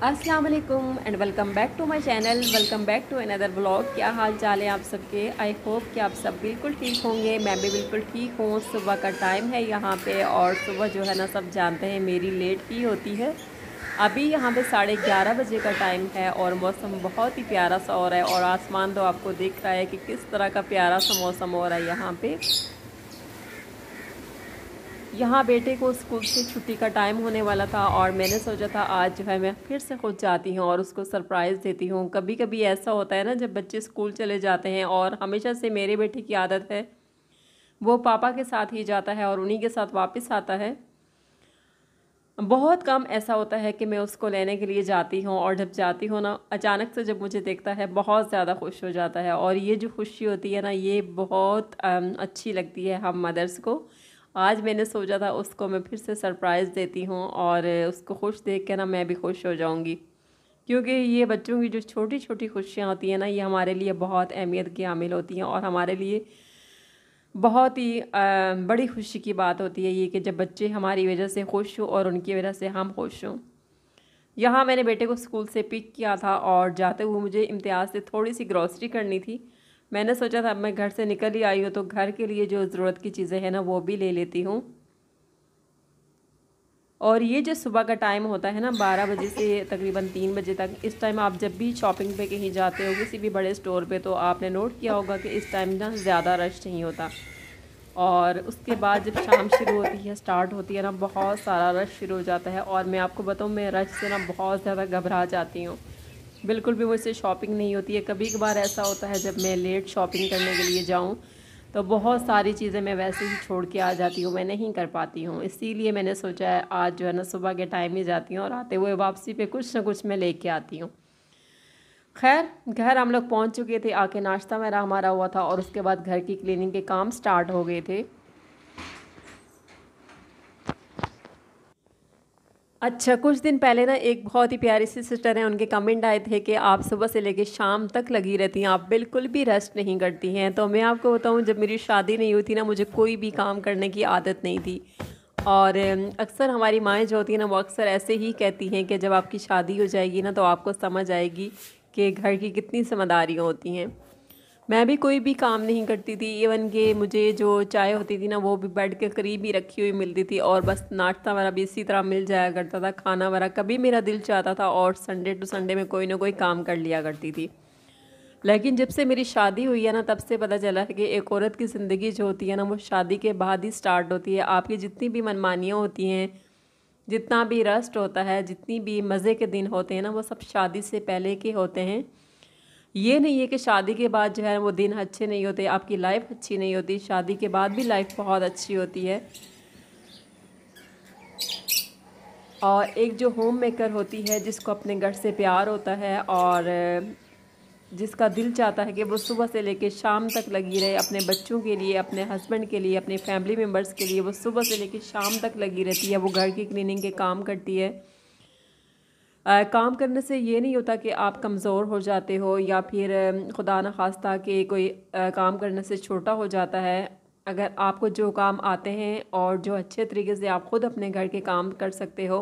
अस्सलाम वालेकुम and welcome back to my channel. Welcome back to another vlog. क्या हाल चाल है आप सबके? आई होप कि आप सब बिल्कुल ठीक होंगे। मैं भी बिल्कुल ठीक हूँ। सुबह का टाइम है यहाँ पे और सुबह जो है ना सब जानते हैं मेरी लेट ही होती है। अभी यहाँ पे 11:30 बजे का टाइम है और मौसम बहुत ही प्यारा सा हो रहा है और आसमान तो आपको दिख रहा है कि किस तरह का प्यारा सा मौसम हो रहा है यहाँ पे। यहाँ बेटे को स्कूल से छुट्टी का टाइम होने वाला था और मैंने सोचा था आज जो है मैं फिर से खुद जाती हूँ और उसको सरप्राइज़ देती हूँ। कभी कभी ऐसा होता है ना जब बच्चे स्कूल चले जाते हैं, और हमेशा से मेरे बेटे की आदत है वो पापा के साथ ही जाता है और उन्हीं के साथ वापस आता है। बहुत कम ऐसा होता है कि मैं उसको लेने के लिए जाती हूँ, और जब जाती हूँ ना अचानक से जब मुझे देखता है बहुत ज़्यादा खुश हो जाता है। और ये जो खुशी होती है ना ये बहुत अच्छी लगती है हम मदर्स को। आज मैंने सोचा था उसको मैं फिर से सरप्राइज़ देती हूँ और उसको खुश देख के ना मैं भी खुश हो जाऊँगी, क्योंकि ये बच्चों की जो छोटी छोटी खुशियाँ होती हैं ना ये हमारे लिए बहुत अहमियत की हामिल होती हैं और हमारे लिए बहुत ही बड़ी खुशी की बात होती है ये कि जब बच्चे हमारी वजह से खुश हों और उनकी वजह से हम खुश हों। यहाँ मैंने बेटे को स्कूल से पिक किया था और जाते हुए मुझे इम्तियाज़ से थोड़ी सी ग्रॉसरी करनी थी। मैंने सोचा था अब मैं घर से निकल ही आई हूँ तो घर के लिए जो ज़रूरत की चीज़ें हैं ना वो भी ले लेती हूँ। और ये जो सुबह का टाइम होता है ना 12 बजे से तकरीबन 3 बजे तक, इस टाइम आप जब भी शॉपिंग पे कहीं जाते हो किसी भी बड़े स्टोर पे, तो आपने नोट किया होगा कि इस टाइम ना ज़्यादा रश नहीं होता। और उसके बाद जब शाम शुरू होती है, स्टार्ट होती है ना, बहुत सारा रश शुरू हो जाता है। और मैं आपको बताऊँ मैं रश से ना बहुत ज़्यादा घबरा जाती हूँ, बिल्कुल भी मुझसे शॉपिंग नहीं होती है। कभी कभार ऐसा होता है जब मैं लेट शॉपिंग करने के लिए जाऊँ तो बहुत सारी चीज़ें मैं वैसे ही छोड़ के आ जाती हूँ, मैं नहीं कर पाती हूँ। इसीलिए मैंने सोचा है आज जो है ना सुबह के टाइम ही जाती हूँ और आते हुए वापसी पे कुछ ना कुछ मैं लेके आती हूँ। खैर घर हम लोग पहुँच चुके थे, आके नाश्ता मेरा हमारा हुआ था और उसके बाद घर की क्लीनिंग के काम स्टार्ट हो गए थे। अच्छा, कुछ दिन पहले ना एक बहुत ही प्यारी सी सिस्टर हैं, उनके कमेंट आए थे कि आप सुबह से लेके शाम तक लगी रहती हैं, आप बिल्कुल भी रेस्ट नहीं करती हैं। तो मैं आपको बताऊं जब मेरी शादी नहीं हुई थी ना मुझे कोई भी काम करने की आदत नहीं थी। और अक्सर हमारी माएँ जो होती हैं ना वो अक्सर ऐसे ही कहती हैं कि जब आपकी शादी हो जाएगी ना तो आपको समझ आएगी कि घर की कितनी जिम्मेदारियाँ होती हैं। मैं भी कोई भी काम नहीं करती थी, इवन कि मुझे जो चाय होती थी ना वो भी बेड के करीब ही रखी हुई मिलती थी और बस नाश्ता वगैरह भी इसी तरह मिल जाया करता था, खाना वगैरह कभी मेरा दिल चाहता था और संडे टू संडे में कोई ना कोई काम कर लिया करती थी। लेकिन जब से मेरी शादी हुई है ना तब से पता चला है कि एक औरत की ज़िंदगी जो होती है ना वो शादी के बाद ही स्टार्ट होती है। आपकी जितनी भी मनमानियाँ होती हैं, जितना भी रस्ट होता है, जितनी भी मज़े के दिन होते हैं ना वो सब शादी से पहले के होते हैं। ये नहीं है कि शादी के बाद जो है वो दिन अच्छे नहीं होते, आपकी लाइफ अच्छी नहीं होती, शादी के बाद भी लाइफ बहुत अच्छी होती है। और एक जो होम मेकर होती है जिसको अपने घर से प्यार होता है और जिसका दिल चाहता है कि वो सुबह से लेकर शाम तक लगी रहे अपने बच्चों के लिए, अपने हस्बैंड के लिए, अपने फैमिली मेम्बर्स के लिए, वो सुबह से लेकर शाम तक लगी रहती है, वो घर की क्लीनिंग के काम करती है। काम करने से ये नहीं होता कि आप कमज़ोर हो जाते हो या फिर खुदा न खास्ता कि कोई काम करने से छोटा हो जाता है। अगर आपको जो काम आते हैं और जो अच्छे तरीके से आप ख़ुद अपने घर के काम कर सकते हो,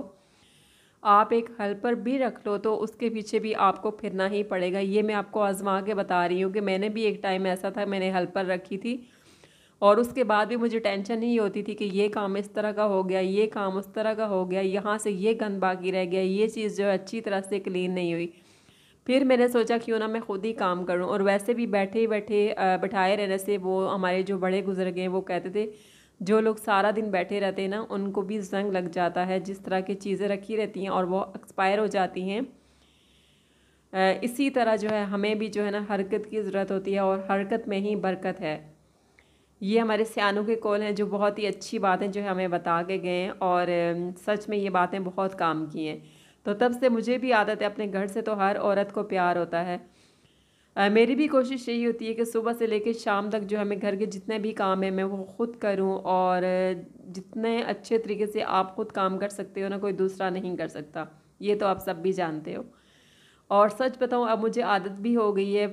आप एक हेल्पर भी रख लो तो उसके पीछे भी आपको फिरना ही पड़ेगा। ये मैं आपको आजमा के बता रही हूँ कि मैंने भी एक टाइम ऐसा था, मैंने हेल्पर रखी थी और उसके बाद भी मुझे टेंशन नहीं होती थी कि ये काम इस तरह का हो गया, ये काम उस तरह का हो गया, यहाँ से ये गंद बाकी रह गया, ये चीज़ जो है अच्छी तरह से क्लीन नहीं हुई। फिर मैंने सोचा क्यों ना मैं खुद ही काम करूं। और वैसे भी बैठे ही बैठे बैठाए रहने से, वो हमारे जो बड़े गुजर गए वो कहते थे जो लोग सारा दिन बैठे रहते हैं ना उनको भी जंग लग जाता है। जिस तरह की चीज़ें रखी रहती हैं और वो एक्सपायर हो जाती हैं, इसी तरह जो है हमें भी जो है ना हरकत की ज़रूरत होती है और हरकत में ही बरकत है। ये हमारे सियानों के कौल हैं जो बहुत ही अच्छी बातें जो है हमें बता के गए हैं और सच में ये बातें बहुत काम की हैं। तो तब से मुझे भी आदत है, अपने घर से तो हर औरत को प्यार होता है। मेरी भी कोशिश यही होती है कि सुबह से लेकर शाम तक जो है मैं घर के जितने भी काम हैं मैं वो खुद करूं। और जितने अच्छे तरीके से आप खुद काम कर सकते हो ना कोई दूसरा नहीं कर सकता, ये तो आप सब भी जानते हो। और सच बताऊं अब मुझे आदत भी हो गई है।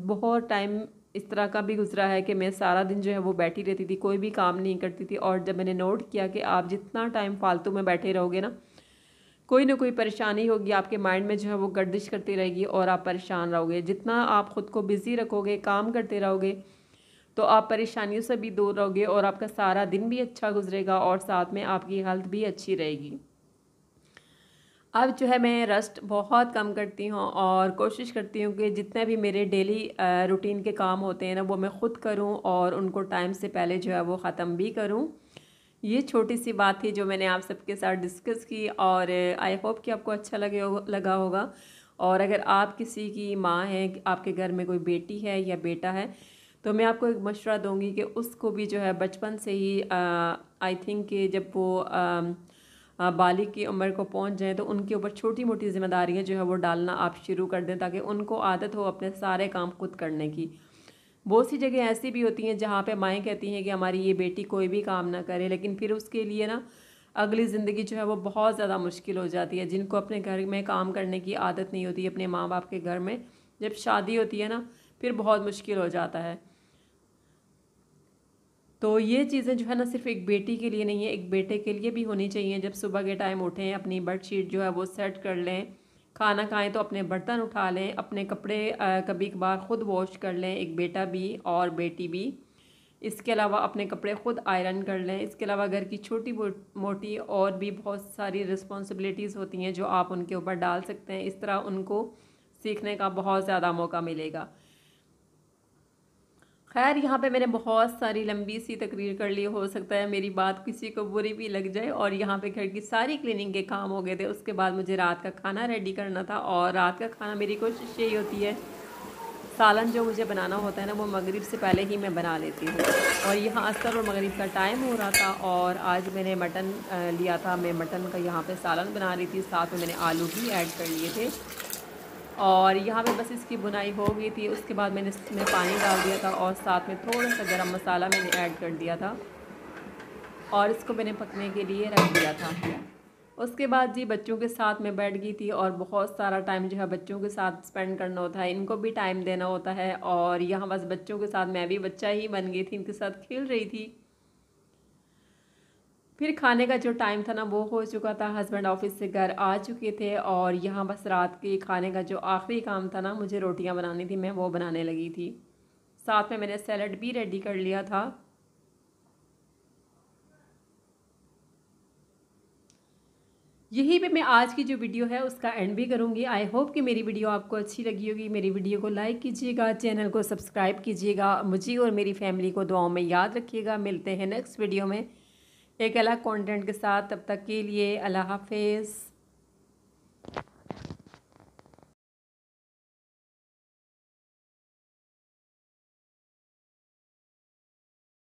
बहुत टाइम इस तरह का भी गुजरा है कि मैं सारा दिन जो है वो बैठी रहती थी, कोई भी काम नहीं करती थी। और जब मैंने नोट किया कि आप जितना टाइम फालतू में बैठे रहोगे ना कोई ना कोई परेशानी होगी, आपके माइंड में जो है वो गर्दिश करती रहेगी और आप परेशान रहोगे। जितना आप ख़ुद को बिज़ी रखोगे, काम करते रहोगे, तो आप परेशानियों से भी दूर रहोगे और आपका सारा दिन भी अच्छा गुजरेगा और साथ में आपकी हेल्थ भी अच्छी रहेगी। अब जो है मैं रेस्ट बहुत कम करती हूँ और कोशिश करती हूँ कि जितने भी मेरे डेली रूटीन के काम होते हैं ना, वो मैं ख़ुद करूँ और उनको टाइम से पहले जो है वो ख़त्म भी करूँ। ये छोटी सी बात थी जो मैंने आप सबके साथ डिस्कस की और आई होप कि आपको अच्छा लगा होगा। और अगर आप किसी की माँ हैं, आपके घर में कोई बेटी है या बेटा है, तो मैं आपको एक मशवरा दूंगी कि उसको भी जो है बचपन से ही आई थिंक कि जब वो बालिग की उम्र को पहुंच जाएं तो उनके ऊपर छोटी मोटी ज़िम्मेदारियां जो है वो डालना आप शुरू कर दें, ताकि उनको आदत हो अपने सारे काम खुद करने की। बहुत सी जगह ऐसी भी होती हैं जहाँ पे माएँ कहती हैं कि हमारी ये बेटी कोई भी काम ना करे, लेकिन फिर उसके लिए ना अगली ज़िंदगी जो है वो बहुत ज़्यादा मुश्किल हो जाती है। जिनको अपने घर में काम करने की आदत नहीं होती, अपने माँ बाप के घर में जब शादी होती है ना, फिर बहुत मुश्किल हो जाता है। तो ये चीज़ें जो है ना सिर्फ एक बेटी के लिए नहीं है, एक बेटे के लिए भी होनी चाहिए। जब सुबह के टाइम उठें, अपनी बेडशीट जो है वो सेट कर लें, खाना खाएं तो अपने बर्तन उठा लें, अपने कपड़े कभी कभार ख़ुद वॉश कर लें, एक बेटा भी और बेटी भी। इसके अलावा अपने कपड़े ख़ुद आयरन कर लें। इसके अलावा घर की छोटी मोटी और भी बहुत सारी रिस्पॉन्सिबिलिटीज़ होती हैं जो आप उनके ऊपर डाल सकते हैं। इस तरह उनको सीखने का बहुत ज़्यादा मौका मिलेगा। खैर, यहाँ पे मैंने बहुत सारी लंबी सी तकरीर कर ली, हो सकता है मेरी बात किसी को बुरी भी लग जाए। और यहाँ पे घर की सारी क्लीनिंग के काम हो गए थे। उसके बाद मुझे रात का खाना रेडी करना था और रात का खाना मेरी कोशिश यही होती है, सालन जो मुझे बनाना होता है ना, वो मगरिब से पहले ही मैं बना लेती हूँ। और यहाँ असर और मगरिब का टाइम हो रहा था और आज मैंने मटन लिया था। मैं मटन का यहाँ पे सालन बना रही थी, साथ में मैंने आलू भी ऐड कर लिए थे और यहाँ पे बस इसकी बुनाई हो गई थी। उसके बाद मैंने इसमें पानी डाल दिया था और साथ में थोड़ा सा गरम मसाला मैंने ऐड कर दिया था और इसको मैंने पकने के लिए रख दिया था। उसके बाद जी बच्चों के साथ मैं बैठ गई थी और बहुत सारा टाइम जो है बच्चों के साथ स्पेंड करना होता है, इनको भी टाइम देना होता है। और यहाँ बस बच्चों के साथ मैं भी बच्चा ही बन गई थी, इनके साथ खेल रही थी। फिर खाने का जो टाइम था ना वो हो चुका था, हस्बैंड ऑफिस से घर आ चुके थे और यहाँ बस रात के खाने का जो आखिरी काम था ना, मुझे रोटियाँ बनानी थी, मैं वो बनाने लगी थी। साथ में मैंने सैलड भी रेडी कर लिया था। यही पे मैं आज की जो वीडियो है उसका एंड भी करूँगी। आई होप कि मेरी वीडियो आपको अच्छी लगी होगी। मेरी वीडियो को लाइक कीजिएगा, चैनल को सब्सक्राइब कीजिएगा, मुझे और मेरी फैमिली को दुआओं में याद रखिएगा। मिलते हैं नेक्स्ट वीडियो में एक अलग कंटेंट के साथ। तब तक के लिए अल्लाह हाफिज़।